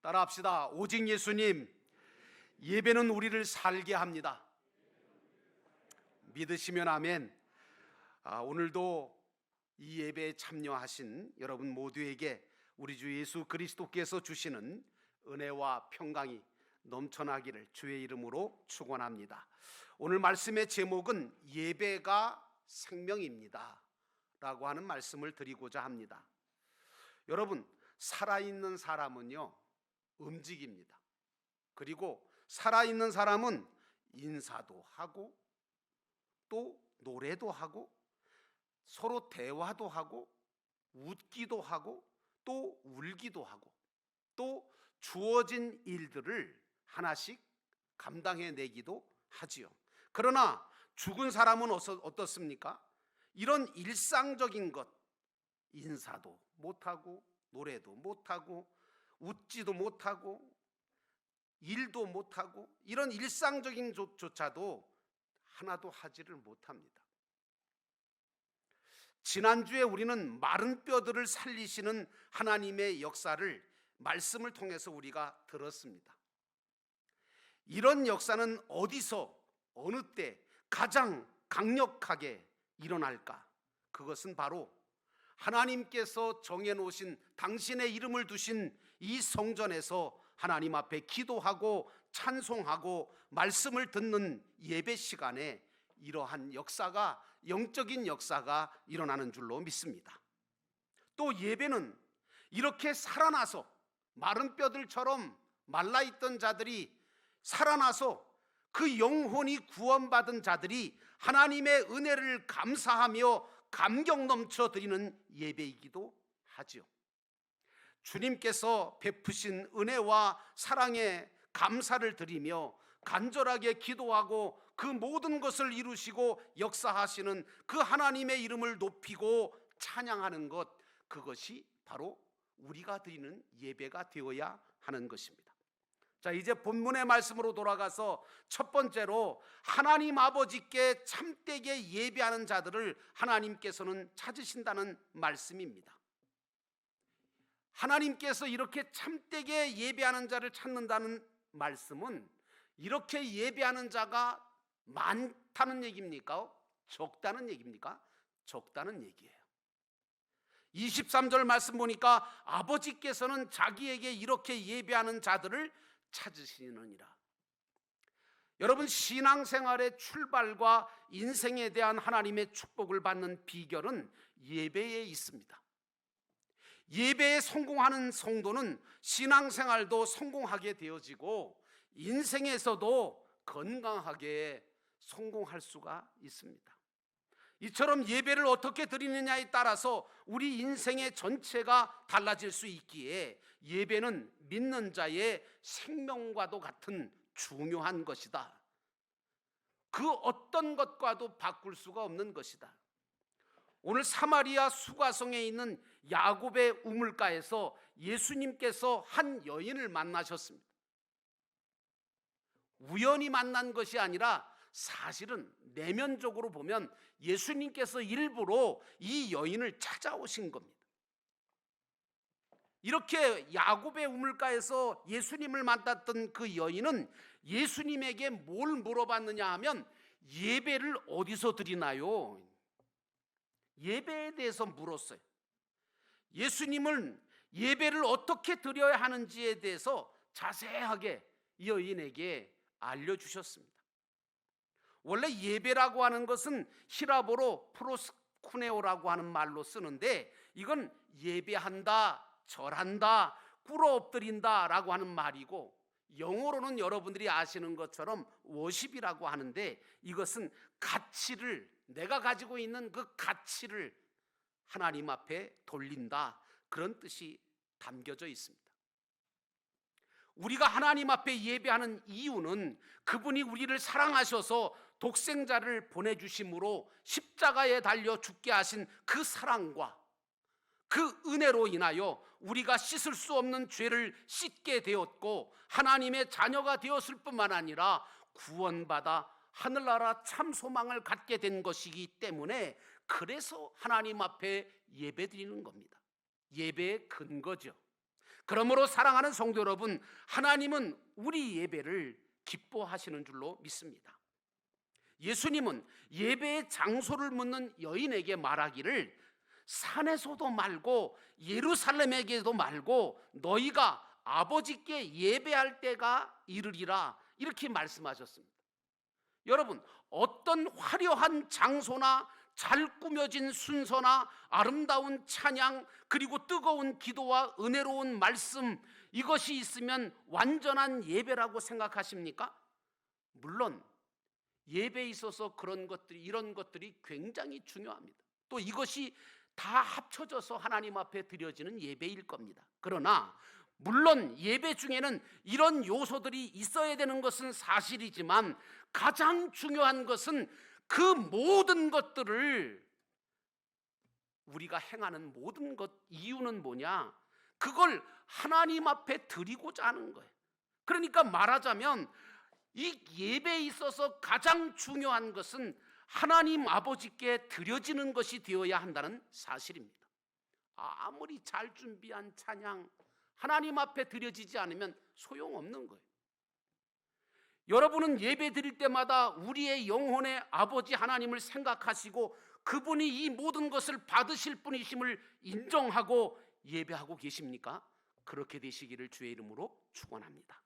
따라합시다. 오직 예수님. 예배는 우리를 살게 합니다. 믿으시면 아멘. 오늘도 이 예배에 참여하신 여러분 모두에게 우리 주 예수 그리스도께서 주시는 은혜와 평강이 넘쳐나기를 주의 이름으로 축원합니다. 오늘 말씀의 제목은 예배가 생명입니다 라고 하는 말씀을 드리고자 합니다. 여러분, 살아있는 사람은요 움직입니다. 그리고 살아있는 사람은 인사도 하고 또 노래도 하고 서로 대화도 하고 웃기도 하고 또 울기도 하고 또 주어진 일들을 하나씩 감당해내기도 하지요. 그러나 죽은 사람은 어떻습니까? 이런 일상적인 것, 인사도 못하고 노래도 못하고 웃지도 못하고 일도 못하고 이런 일상적인 조차도 하나도 하지를 못합니다. 지난주에 우리는 마른 뼈들을 살리시는 하나님의 역사를 말씀을 통해서 우리가 들었습니다. 이런 역사는 어디서 어느 때 가장 강력하게 일어날까? 그것은 바로 하나님께서 정해놓으신 당신의 이름을 두신 이 성전에서 하나님 앞에 기도하고 찬송하고 말씀을 듣는 예배 시간에 이러한 역사가, 영적인 역사가 일어나는 줄로 믿습니다. 또 예배는 이렇게 살아나서 마른 뼈들처럼 말라있던 자들이 살아나서 그 영혼이 구원받은 자들이 하나님의 은혜를 감사하며 감격 넘쳐 드리는 예배이기도 하죠. 주님께서 베푸신 은혜와 사랑에 감사를 드리며 간절하게 기도하고 그 모든 것을 이루시고 역사하시는 그 하나님의 이름을 높이고 찬양하는 것, 그것이 바로 우리가 드리는 예배가 되어야 하는 것입니다. 자, 이제 본문의 말씀으로 돌아가서 첫 번째로 하나님 아버지께 참되게 예배하는 자들을 하나님께서는 찾으신다는 말씀입니다. 하나님께서 이렇게 참되게 예배하는 자를 찾는다는 말씀은 이렇게 예배하는 자가 많다는 얘기입니까? 적다는 얘기입니까? 적다는 얘기예요. 23절 말씀 보니까 아버지께서는 자기에게 이렇게 예배하는 자들을 찾으시느니라. 여러분, 신앙생활의 출발과 인생에 대한 하나님의 축복을 받는 비결은 예배에 있습니다. 예배에 성공하는 성도는 신앙생활도 성공하게 되어지고 인생에서도 건강하게 성공할 수가 있습니다. 이처럼 예배를 어떻게 드리느냐에 따라서 우리 인생의 전체가 달라질 수 있기에 예배는 믿는 자의 생명과도 같은 중요한 것이다. 그 어떤 것과도 바꿀 수가 없는 것이다. 오늘 사마리아 수가성에 있는 야곱의 우물가에서 예수님께서 한 여인을 만나셨습니다. 우연히 만난 것이 아니라 사실은 내면적으로 보면 예수님께서 일부러 이 여인을 찾아오신 겁니다. 이렇게 야곱의 우물가에서 예수님을 만났던 그 여인은 예수님에게 뭘 물어봤느냐 하면 예배를 어디서 드리나요? 예배에 대해서 물었어요. 예수님은 예배를 어떻게 드려야 하는지에 대해서 자세하게 이 여인에게 알려주셨습니다. 원래 예배라고 하는 것은 히라보로 프로스쿠네오라고 하는 말로 쓰는데 이건 예배한다, 절한다, 꿇어 엎드린다 라고 하는 말이고 영어로는 여러분들이 아시는 것처럼 워십이라고 하는데 이것은 가치를, 내가 가지고 있는 그 가치를 하나님 앞에 돌린다, 그런 뜻이 담겨져 있습니다. 우리가 하나님 앞에 예배하는 이유는 그분이 우리를 사랑하셔서 독생자를 보내주심으로 십자가에 달려 죽게 하신 그 사랑과 그 은혜로 인하여 우리가 씻을 수 없는 죄를 씻게 되었고 하나님의 자녀가 되었을 뿐만 아니라 구원받아 하늘나라 참 소망을 갖게 된 것이기 때문에 그래서 하나님 앞에 예배드리는 겁니다. 예배의 근거죠. 그러므로 사랑하는 성도 여러분, 하나님은 우리 예배를 기뻐하시는 줄로 믿습니다. 예수님은 예배의 장소를 묻는 여인에게 말하기를 산에서도 말고 예루살렘에게도 말고 너희가 아버지께 예배할 때가 이르리라, 이렇게 말씀하셨습니다. 여러분, 어떤 화려한 장소나 잘 꾸며진 순서나 아름다운 찬양, 그리고 뜨거운 기도와 은혜로운 말씀, 이것이 있으면 완전한 예배라고 생각하십니까? 물론 예배에 있어서 이런 것들이 굉장히 중요합니다. 또 이것이 다 합쳐져서 하나님 앞에 드려지는 예배일 겁니다. 그러나 물론 예배 중에는 이런 요소들이 있어야 되는 것은 사실이지만 가장 중요한 것은 그 모든 것들을 우리가 행하는 모든 것 이유는 뭐냐? 그걸 하나님 앞에 드리고자 하는 거예요. 그러니까 말하자면 이 예배에 있어서 가장 중요한 것은 하나님 아버지께 드려지는 것이 되어야 한다는 사실입니다. 아무리 잘 준비한 찬양 하나님 앞에 드려지지 않으면 소용없는 거예요. 여러분은 예배 드릴 때마다 우리의 영혼의 아버지 하나님을 생각하시고 그분이 이 모든 것을 받으실 분이심을 인정하고 예배하고 계십니까? 그렇게 되시기를 주의 이름으로 축원합니다.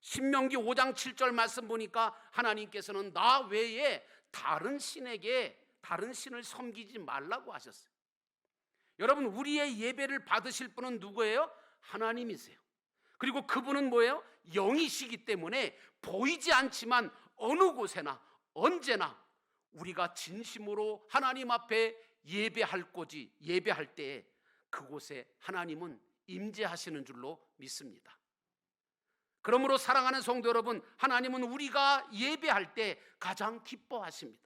신명기 5장 7절 말씀 보니까 하나님께서는 나 외에 다른 신을 섬기지 말라고 하셨어요. 여러분, 우리의 예배를 받으실 분은 누구예요? 하나님이세요. 그리고 그분은 뭐예요? 영이시기 때문에 보이지 않지만 어느 곳에나 언제나 우리가 진심으로 하나님 앞에 예배할 때 그곳에 하나님은 임재하시는 줄로 믿습니다. 그러므로 사랑하는 성도 여러분, 하나님은 우리가 예배할 때 가장 기뻐하십니다.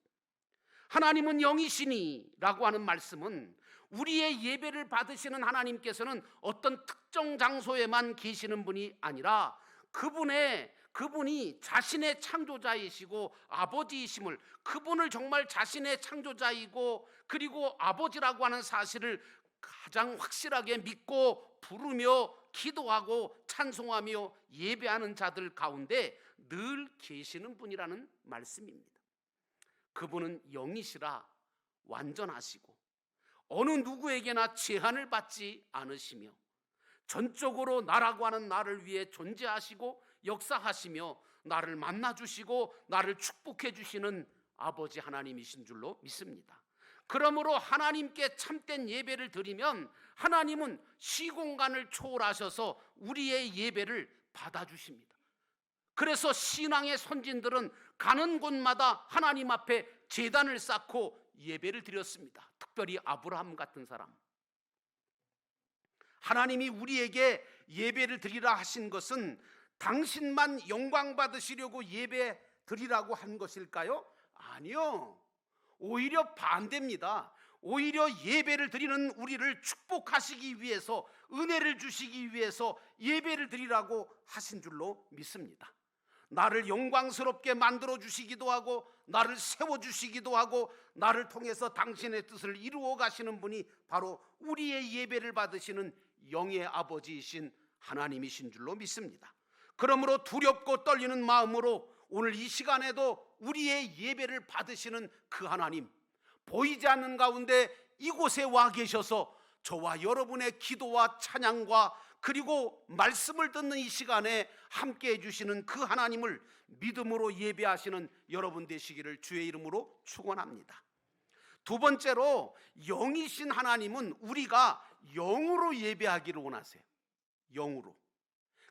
하나님은 영이시니라고 하는 말씀은 우리의 예배를 받으시는 하나님께서는 어떤 특정 장소에만 계시는 분이 아니라 그분이 자신의 창조자이시고 아버지이심을, 그분을 정말 자신의 창조자이고 그리고 아버지라고 하는 사실을 가장 확실하게 믿고 부르며 기도하고 찬송하며 예배하는 자들 가운데 늘 계시는 분이라는 말씀입니다. 그분은 영이시라 완전하시고 어느 누구에게나 제한을 받지 않으시며 전적으로 나라고 하는 나를 위해 존재하시고 역사하시며 나를 만나주시고 나를 축복해 주시는 아버지 하나님이신 줄로 믿습니다. 그러므로 하나님께 참된 예배를 드리면 하나님은 시공간을 초월하셔서 우리의 예배를 받아주십니다. 그래서 신앙의 선진들은 가는 곳마다 하나님 앞에 제단을 쌓고 예배를 드렸습니다. 특별히 아브라함 같은 사람. 하나님이 우리에게 예배를 드리라 하신 것은 당신만 영광 받으시려고 예배 드리라고 한 것일까요? 아니요. 오히려 반대입니다. 오히려 예배를 드리는 우리를 축복하시기 위해서, 은혜를 주시기 위해서 예배를 드리라고 하신 줄로 믿습니다. 나를 영광스럽게 만들어 주시기도 하고 나를 세워 주시기도 하고 나를 통해서 당신의 뜻을 이루어 가시는 분이 바로 우리의 예배를 받으시는 영의 아버지이신 하나님이신 줄로 믿습니다. 그러므로 두렵고 떨리는 마음으로 오늘 이 시간에도 우리의 예배를 받으시는 그 하나님, 보이지 않는 가운데 이곳에 와 계셔서 저와 여러분의 기도와 찬양과 그리고 말씀을 듣는 이 시간에 함께 해주시는 그 하나님을 믿음으로 예배하시는 여러분 되시기를 주의 이름으로 축원합니다. 두 번째로, 영이신 하나님은 우리가 영으로 예배하기를 원하세요. 영으로.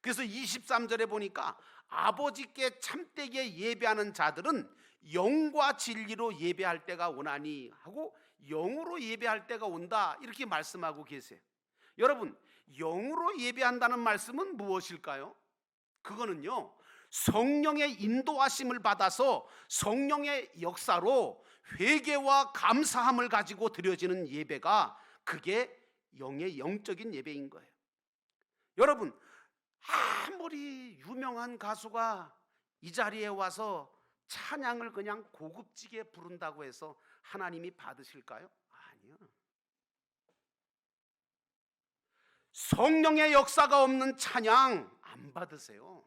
그래서 23절에 보니까 아버지께 참되게 예배하는 자들은 영과 진리로 예배할 때가 오나니 하고 영으로 예배할 때가 온다, 이렇게 말씀하고 계세요. 여러분, 영으로 예배한다는 말씀은 무엇일까요? 그거는요, 성령의 인도하심을 받아서 성령의 역사로 회개와 감사함을 가지고 드려지는 예배가, 그게 영의 영적인 예배인 거예요. 여러분, 아무리 유명한 가수가 이 자리에 와서 찬양을 그냥 고급지게 부른다고 해서 하나님이 받으실까요? 아니요. 성령의 역사가 없는 찬양 안 받으세요.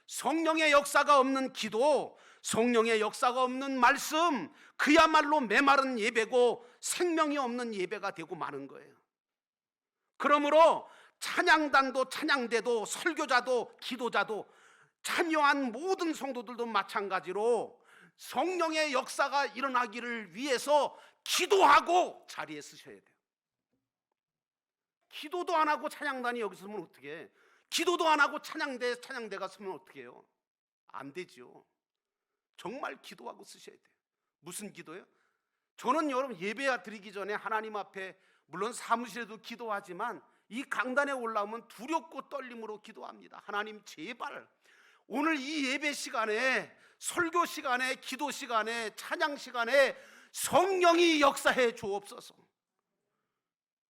성령의 역사가 없는 기도, 성령의 역사가 없는 말씀, 그야말로 메마른 예배고 생명이 없는 예배가 되고 마는 거예요. 그러므로 찬양단도 찬양대도 설교자도 기도자도 참여한 모든 성도들도 마찬가지로 성령의 역사가 일어나기를 위해서 기도하고 자리에 서셔야 돼요. 기도도 안 하고 찬양단이 여기 서면 어떻게 해? 기도도 안 하고 찬양대가 서면 어떻게 해요? 안 되죠. 정말 기도하고 쓰셔야 돼요. 무슨 기도예요? 저는 여러분 예배 드리기 전에 하나님 앞에 물론 사무실에도 기도하지만 이 강단에 올라오면 두렵고 떨림으로 기도합니다. 하나님 제발 오늘 이 예배 시간에, 설교 시간에, 기도 시간에, 찬양 시간에 성령이 역사해 주옵소서.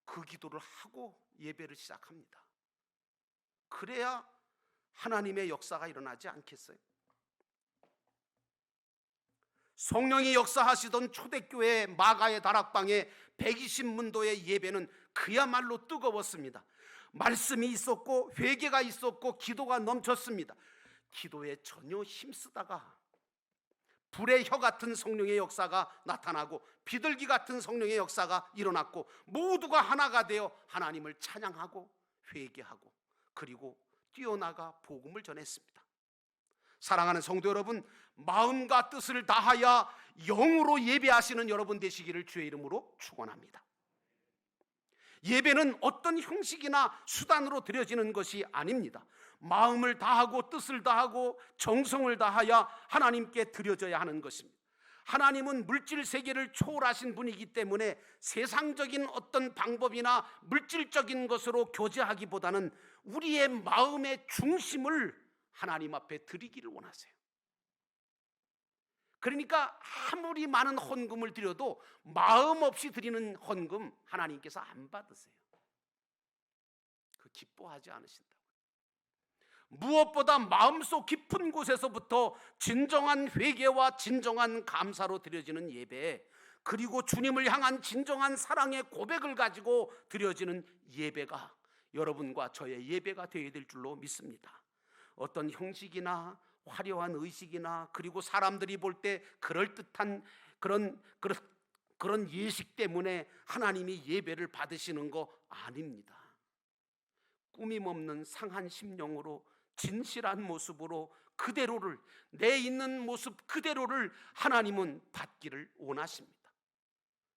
그 기도를 하고 예배를 시작합니다. 그래야 하나님의 역사가 일어나지 않겠어요? 성령이 역사하시던 초대교회 마가의 다락방의 120문도의 예배는 그야말로 뜨거웠습니다. 말씀이 있었고 회개가 있었고 기도가 넘쳤습니다. 기도에 전혀 힘쓰다가 불의 혀 같은 성령의 역사가 나타나고 비둘기 같은 성령의 역사가 일어났고 모두가 하나가 되어 하나님을 찬양하고 회개하고 그리고 뛰어나가 복음을 전했습니다. 사랑하는 성도 여러분, 마음과 뜻을 다하여 영으로 예배하시는 여러분 되시기를 주의 이름으로 축원합니다. 예배는 어떤 형식이나 수단으로 드려지는 것이 아닙니다. 마음을 다하고 뜻을 다하고 정성을 다하여 하나님께 드려져야 하는 것입니다. 하나님은 물질 세계를 초월하신 분이기 때문에 세상적인 어떤 방법이나 물질적인 것으로 교제하기보다는 우리의 마음의 중심을 하나님 앞에 드리기를 원하세요. 그러니까 아무리 많은 헌금을 드려도 마음 없이 드리는 헌금 하나님께서 안 받으세요. 그 기뻐하지 않으신다고요. 무엇보다 마음속 깊은 곳에서부터 진정한 회개와 진정한 감사로 드려지는 예배, 그리고 주님을 향한 진정한 사랑의 고백을 가지고 드려지는 예배가 여러분과 저의 예배가 되어야 될 줄로 믿습니다. 어떤 형식이나 화려한 의식이나 그리고 사람들이 볼 때 그럴듯한 그런 예식 때문에 하나님이 예배를 받으시는 거 아닙니다. 꾸밈 없는 상한 심령으로 진실한 모습으로 그대로를, 내 있는 모습 그대로를 하나님은 받기를 원하십니다.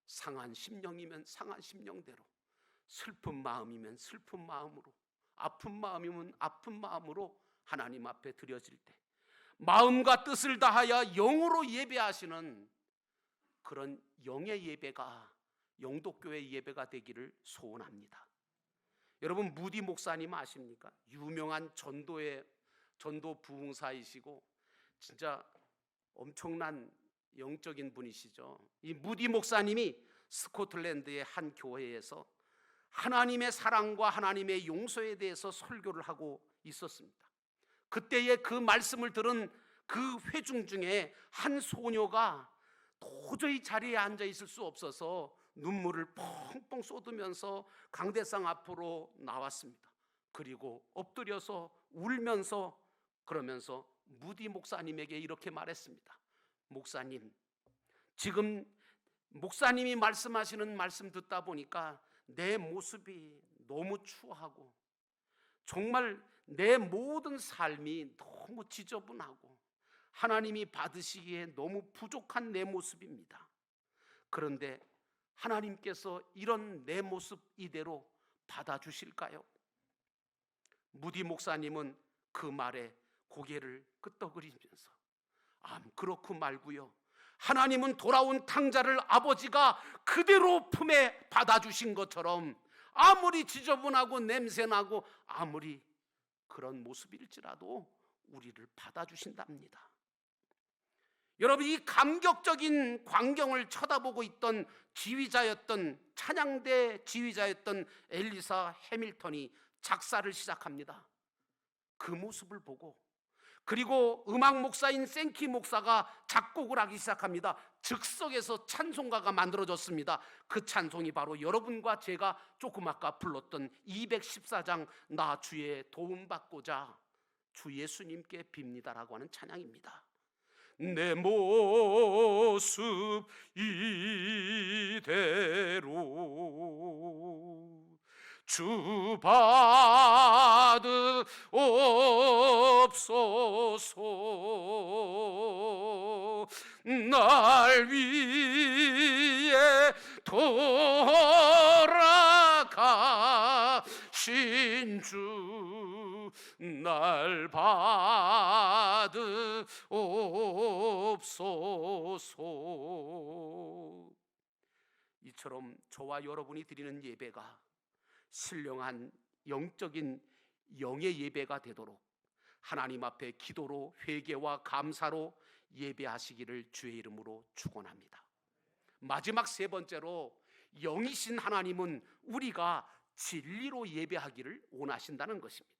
상한 심령이면 상한 심령대로, 슬픈 마음이면 슬픈 마음으로, 아픈 마음이면 아픈 마음으로 하나님 앞에 드려질 때 마음과 뜻을 다하여 영으로 예배하시는 그런 영의 예배가 영도교회 예배가 되기를 소원합니다. 여러분 무디 목사님 아십니까? 유명한 전도 부흥사이시고 진짜 엄청난 영적인 분이시죠. 이 무디 목사님이 스코틀랜드의 한 교회에서 하나님의 사랑과 하나님의 용서에 대해서 설교를 하고 있었습니다. 그때의 그 말씀을 들은 그 회중 중에 한 소녀가 도저히 자리에 앉아 있을 수 없어서 눈물을 펑펑 쏟으면서 강대상 앞으로 나왔습니다. 그리고 엎드려서 울면서 그러면서 무디 목사님에게 이렇게 말했습니다. 목사님, 지금 목사님이 말씀하시는 말씀 듣다 보니까 내 모습이 너무 추하고 정말 내 모든 삶이 너무 지저분하고 하나님이 받으시기에 너무 부족한 내 모습입니다. 그런데 하나님께서 이런 내 모습 이대로 받아주실까요? 무디 목사님은 그 말에 고개를 끄덕거리면서 그렇고 말고요, 하나님은 돌아온 탕자를 아버지가 그대로 품에 받아주신 것처럼 아무리 지저분하고 냄새나고 아무리 그런 모습일지라도 우리를 받아주신답니다. 여러분, 이 감격적인 광경을 쳐다보고 있던 지휘자였던, 찬양대 지휘자였던 엘리사 해밀턴이 작사를 시작합니다. 그 모습을 보고 그리고 음악 목사인 생키 목사가 작곡을 하기 시작합니다. 즉석에서 찬송가가 만들어졌습니다. 그 찬송이 바로 여러분과 제가 조금 아까 불렀던 214장 나 주의 도움받고자 주 예수님께 빕니다라고 하는 찬양입니다. 내 모습 이대로 주 받으옵소서. 날 위해 돌아가신 주 날 받으옵소서. 이처럼 저와 여러분이 드리는 예배가 신령한 영적인 영의 예배가 되도록 하나님 앞에 기도로 회개와 감사로 예배하시기를 주의 이름으로 축원합니다. 마지막 세 번째로 영이신 하나님은 우리가 진리로 예배하기를 원하신다는 것입니다.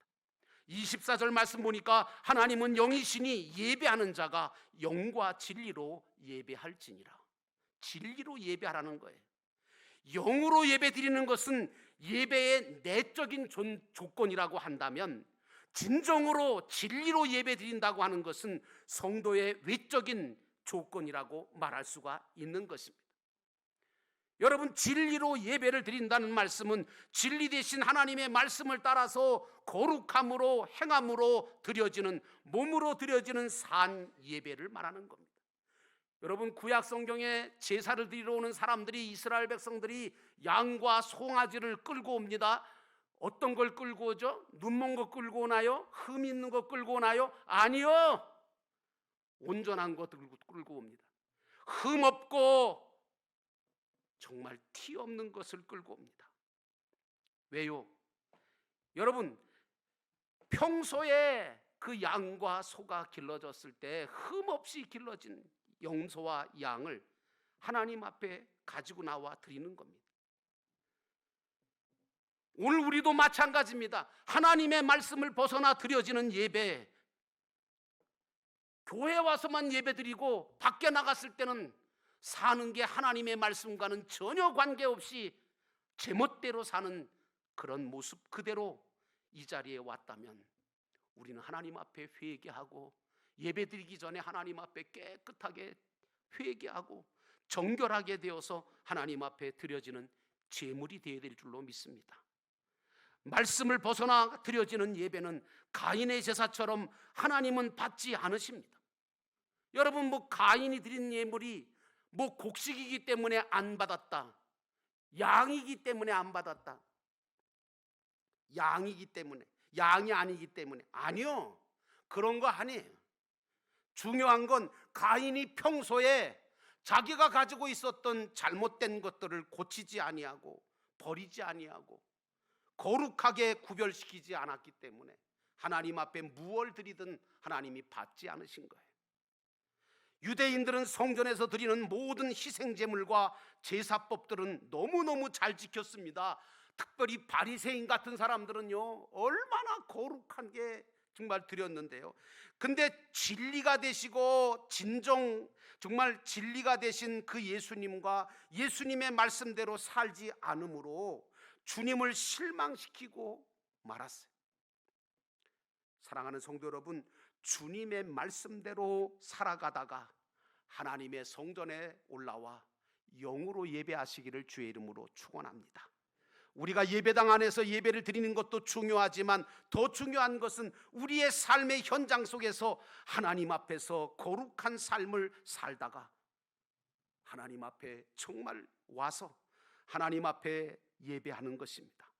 24절 말씀 보니까 하나님은 영이시니 예배하는 자가 영과 진리로 예배할지니라. 진리로 예배하라는 거예요. 영으로 예배드리는 것은 예배의 내적인 조건이라고 한다면, 진정으로 진리로 예배드린다고 하는 것은 성도의 외적인 조건이라고 말할 수가 있는 것입니다. 여러분, 진리로 예배를 드린다는 말씀은 진리 대신 하나님의 말씀을 따라서 거룩함으로 행함으로 드려지는, 몸으로 드려지는 산 예배를 말하는 겁니다. 여러분, 구약 성경에 제사를 드리러 오는 사람들이, 이스라엘 백성들이 양과 송아지를 끌고 옵니다. 어떤 걸 끌고 오죠? 눈먼 거 끌고 오나요? 흠 있는 거 끌고 오나요? 아니요, 온전한 거 끌고 옵니다. 흠 없고 정말 티 없는 것을 끌고 옵니다. 왜요? 여러분, 평소에 그 양과 소가 길러졌을 때 흠 없이 길러진 염소와 양을 하나님 앞에 가지고 나와 드리는 겁니다. 오늘 우리도 마찬가지입니다. 하나님의 말씀을 벗어나 드려지는 예배, 교회 와서만 예배 드리고 밖에 나갔을 때는 사는 게 하나님의 말씀과는 전혀 관계없이 제멋대로 사는 그런 모습 그대로 이 자리에 왔다면, 우리는 하나님 앞에 회개하고 예배 드리기 전에 하나님 앞에 깨끗하게 회개하고 정결하게 되어서 하나님 앞에 드려지는 제물이 되어야 될 줄로 믿습니다. 말씀을 벗어나 드려지는 예배는 가인의 제사처럼 하나님은 받지 않으십니다. 여러분, 가인이 드린 예물이 곡식이기 때문에 안 받았다, 양이기 때문에 안 받았다, 양이기 때문에, 양이 아니기 때문에, 아니요, 그런 거 아니에요. 중요한 건 가인이 평소에 자기가 가지고 있었던 잘못된 것들을 고치지 아니하고 버리지 아니하고 거룩하게 구별시키지 않았기 때문에 하나님 앞에 무엇을 드리든 하나님이 받지 않으신 거예요. 유대인들은 성전에서 드리는 모든 희생제물과 제사법들은 너무너무 잘 지켰습니다. 특별히 바리새인 같은 사람들은요, 얼마나 거룩한 게 정말 드렸는데요. 근데 진리가 되시고 정말 진리가 되신 그 예수님과 예수님의 말씀대로 살지 않으므로 주님을 실망시키고 말았어요. 사랑하는 성도 여러분, 주님의 말씀대로 살아가다가 하나님의 성전에 올라와 영으로 예배하시기를 주의 이름으로 축원합니다. 우리가 예배당 안에서 예배를 드리는 것도 중요하지만 더 중요한 것은 우리의 삶의 현장 속에서 하나님 앞에서 거룩한 삶을 살다가 하나님 앞에 정말 와서 하나님 앞에 예배하는 것입니다.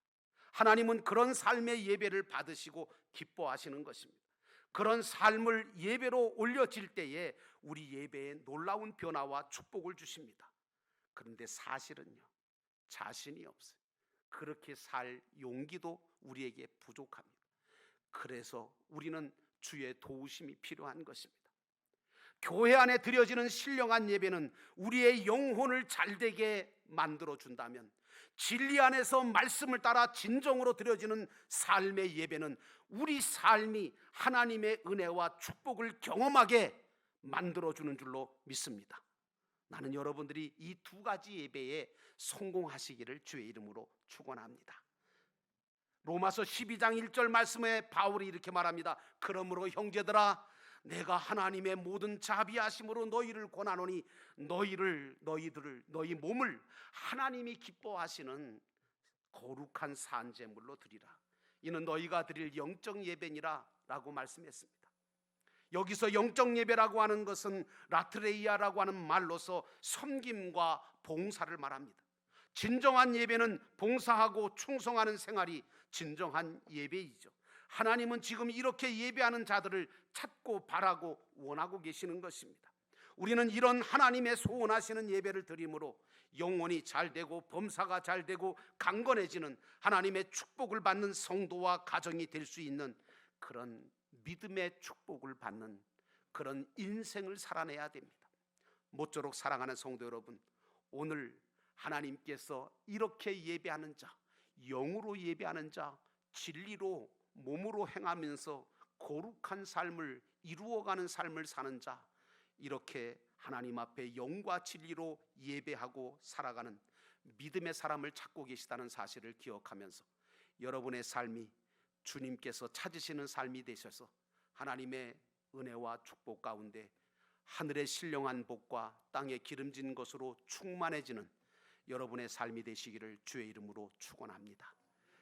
하나님은 그런 삶의 예배를 받으시고 기뻐하시는 것입니다. 그런 삶을 예배로 올려질 때에 우리 예배에 놀라운 변화와 축복을 주십니다. 그런데 사실은요, 자신이 없어요. 그렇게 살 용기도 우리에게 부족합니다. 그래서 우리는 주의 도우심이 필요한 것입니다. 교회 안에 드려지는 신령한 예배는 우리의 영혼을 잘되게 만들어준다면, 진리 안에서 말씀을 따라 진정으로 드려지는 삶의 예배는 우리 삶이 하나님의 은혜와 축복을 경험하게 만들어주는 줄로 믿습니다. 나는 여러분들이 이 두 가지 예배에 성공하시기를 주의 이름으로 축원합니다. 로마서 12장 1절 말씀에 바울이 이렇게 말합니다. 그러므로 형제들아, 내가 하나님의 모든 자비하심으로 너희를 권하노니 너희 몸을 하나님이 기뻐하시는 거룩한 산제물로 드리라. 이는 너희가 드릴 영적 예배니라 라고 말씀했습니다. 여기서 영적 예배라고 하는 것은 라트레이아라고 하는 말로서 섬김과 봉사를 말합니다. 진정한 예배는 봉사하고 충성하는 생활이 진정한 예배이죠. 하나님은 지금 이렇게 예배하는 자들을 찾고 바라고 원하고 계시는 것입니다. 우리는 이런 하나님의 소원하시는 예배를 드림으로 영혼이 잘되고 범사가 잘되고 강건해지는 하나님의 축복을 받는 성도와 가정이 될 수 있는 그런 믿음의 축복을 받는 그런 인생을 살아내야 됩니다. 모쪼록 사랑하는 성도 여러분, 오늘 하나님께서 이렇게 예배하는 자, 영으로 예배하는 자, 진리로 몸으로 행하면서 거룩한 삶을 이루어가는 삶을 사는 자, 이렇게 하나님 앞에 영과 진리로 예배하고 살아가는 믿음의 사람을 찾고 계시다는 사실을 기억하면서 여러분의 삶이 주님께서 찾으시는 삶이 되셔서 하나님의 은혜와 축복 가운데 하늘의 신령한 복과 땅의 기름진 것으로 충만해지는 여러분의 삶이 되시기를 주의 이름으로 축원합니다.